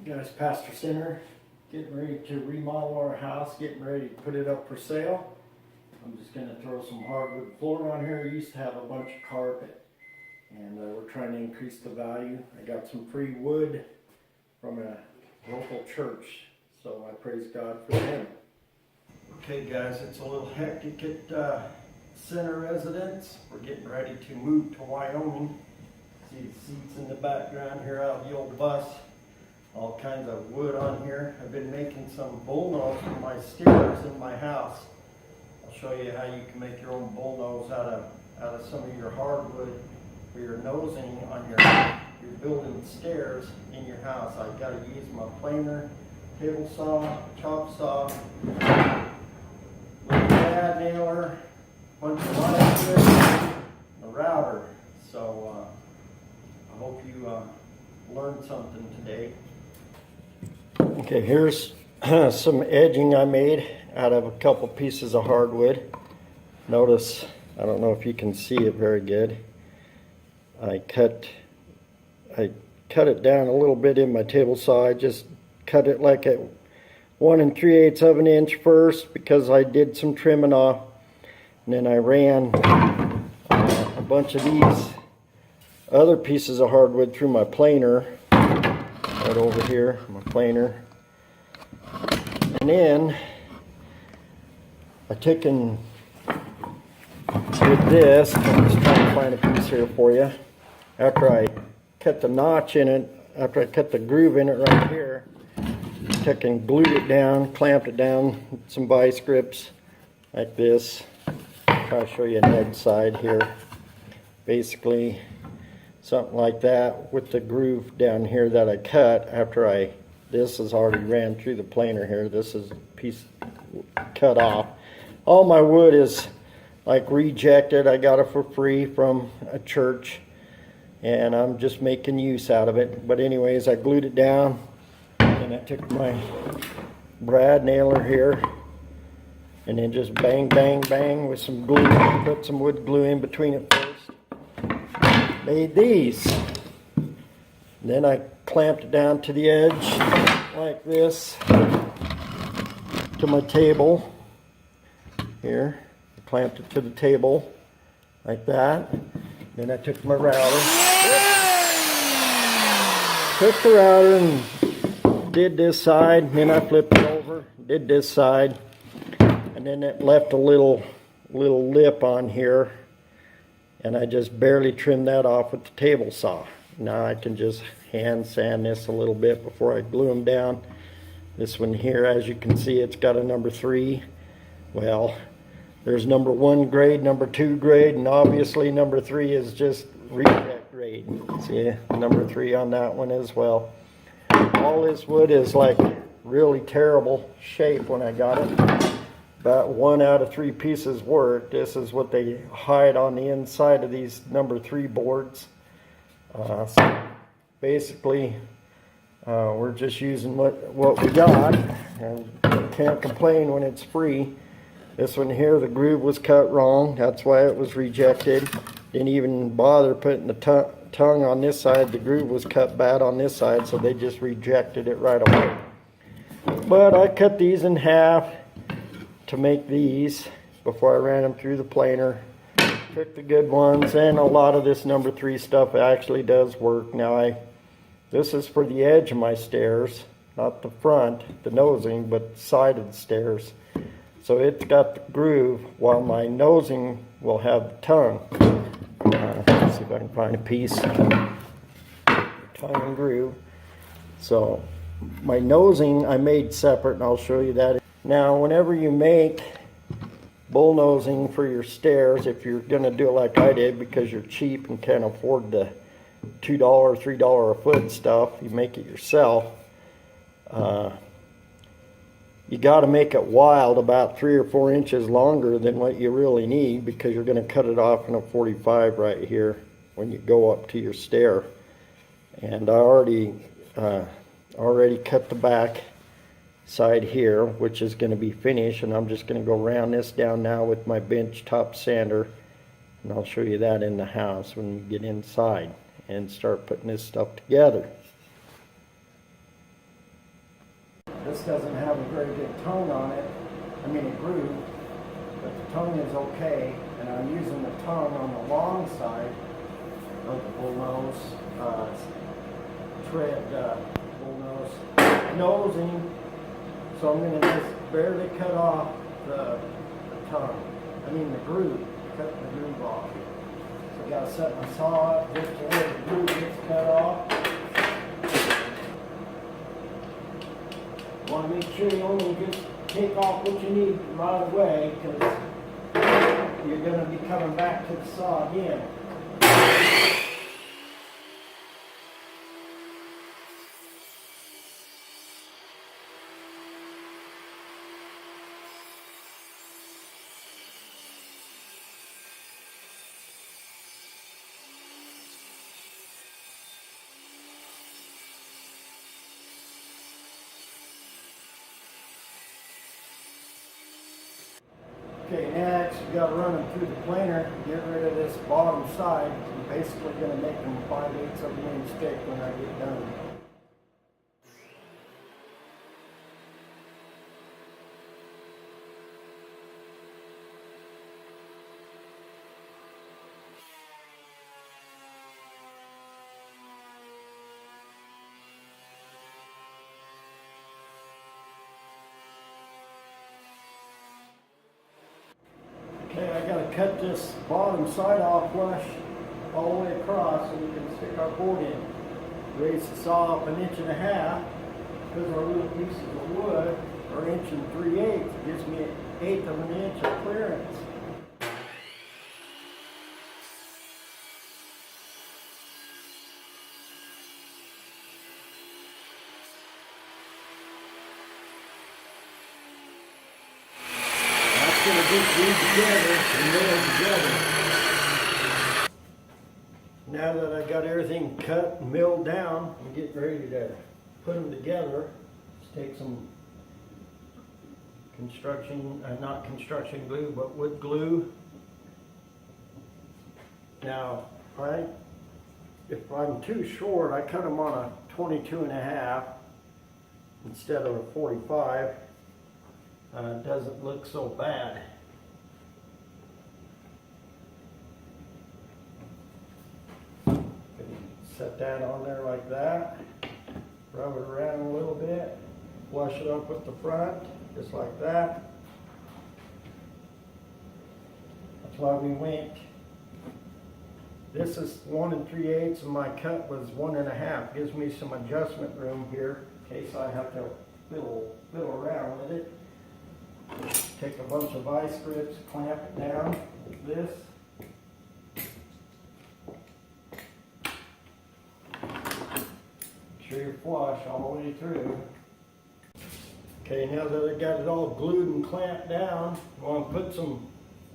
Guys, Pastor Center, getting ready to remodel our house, getting ready to put it up for sale. I'm just going to throw some hardwood floor on here. I used to have a bunch of carpet, and we're trying to increase the value. I got some free wood from a local church, so I praise God for them. Okay guys, it's a little hectic at Center Residence. We're getting ready to move to Wyoming. See the seats in the background here out of the old bus. All kinds of wood on here. I've been making some bullnose for my stairs in my house. I'll show you how you can make your own bullnose out of some of your hardwood for your nosing on your building stairs in your house. I've got to use my planer, table saw, chop saw, little pad nailer, bunch of line strips, a router. So I hope you learned something today. Okay, here's some edging I made out of a couple pieces of hardwood. Notice, I don't know if you can see it very good. I cut it down a little bit in my table saw. I just cut it like at 1 3/8 of an inch first because I did some trimming off. And then I ran a bunch of these other pieces of hardwood through my planer. Right over here, my planer. And then I took and did this. I'm just trying to find a piece here for you. After I cut the notch in it, after I cut the groove in it right here, I took and glued it down, clamped it down with some vice grips like this. I'll show you an edge side here. Basically, something like that with the groove down here that I cut after this is already ran through the planer here. This is a piece cut off. All my wood is like rejected. I got it for free from a church and I'm just making use out of it. But anyways, I glued it down and I took my brad nailer here and then just bang, bang, bang with some glue. Put some wood glue in between it first. Made these. Then I clamped it down to the edge like this to my table here. I clamped it to the table like that. Then I took my router. Took the router and did this side. Then I flipped it over, did this side. And then it left a little lip on here. And I just barely trimmed that off with the table saw. Now I can just hand sand this a little bit before I glue them down. This one here, as you can see, it's got a number 3. Well, there's number 1 grade, number 2 grade, and obviously number 3 is just reject grade. See, number 3 on that one as well. All this wood is like really terrible shape when I got it. About 1 out of 3 pieces work. This is what they hide on the inside of these number 3 boards. So basically, we're just using what we got, and can't complain when it's free. This one here, the groove was cut wrong. That's why it was rejected. Didn't even bother putting the tongue on this side. The groove was cut bad on this side, so they just rejected it right away. But I cut these in half to make these before I ran them through the planer. Took the good ones, and a lot of this number 3 stuff actually does work. Now this is for the edge of my stairs, not the front, the nosing, but the side of the stairs. So it's got the groove, while my nosing will have the tongue. Let's see if I can find a piece. Tongue and groove. So my nosing I made separate, and I'll show you that. Now, whenever you make bullnosing for your stairs, if you're going to do it like I did because you're cheap and can't afford the $2, $3 a foot stuff, you make it yourself. You got to make it wild, about 3 or 4 inches longer than what you really need, because you're going to cut it off in a 45 right here when you go up to your stair. And I already cut the back side here, which is going to be finished, and I'm just going to go round this down now with my bench top sander, and I'll show you that in the house when we get inside and start putting this stuff together. This doesn't have a very good tone on it. I mean a groove, but the tone is okay. And I'm using the tongue on the long side of the bullnose, tread bullnose nosing. So I'm going to just barely cut off the tongue. I mean the groove, cut the groove off. So I got to set my saw up just to where the groove gets cut off. You want to make sure you only just take off what you need right away, because you're going to be coming back to the saw again. Okay, next we got to run them through the planer, get rid of this bottom side. I'm basically going to make them 5/8 of an inch thick when I get done. Okay, I got to cut this bottom side off flush all the way across so we can stick our board in. Raise the saw up 1.5 inches because our little pieces of wood are 1 3/8. It gives me 1/8 of an inch of clearance. Going to get these together and nailed together. Now that I got everything cut and milled down, I'm getting ready to put them together. Let's take some not construction glue, but wood glue. Now, if I'm too short, I cut them on a 22.5 instead of a 45. It doesn't look so bad. Set that on there like that. Rub it around a little bit. Flush it up with the front, just like that. That's why we went. This is 1 3/8, and my cut was 1.5. Gives me some adjustment room here in case I have to fiddle around with it. Take a bunch of vice grips, clamp it down like this. Make sure you're flush all the way through. Okay, now that I got it all glued and clamped down, I want to put some,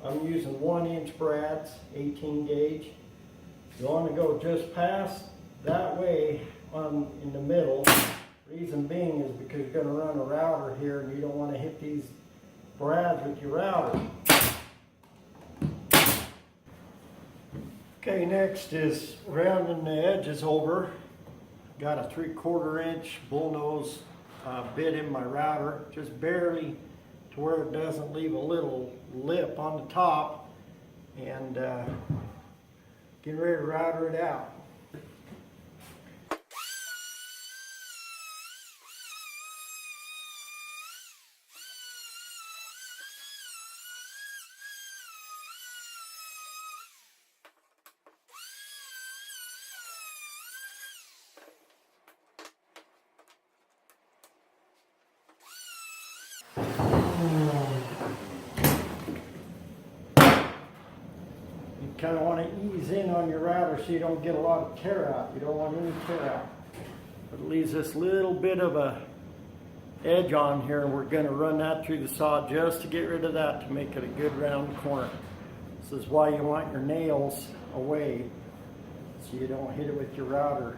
I'm using 1-inch brads, 18 gauge. You want to go just past that way in the middle. Reason being is because you're going to run a router here and you don't want to hit these brads with your router. Okay, next is rounding the edges over. Got a 3/4 inch bullnose bit in my router, just barely to where it doesn't leave a little lip on the top, and getting ready to router it out. You kind of want to ease in on your router so you don't get a lot of tear out. You don't want any tear out. But it leaves this little bit of a edge on here, and we're going to run that through the saw just to get rid of that to make it a good round corner. This is why you want your nails away so you don't hit it with your router.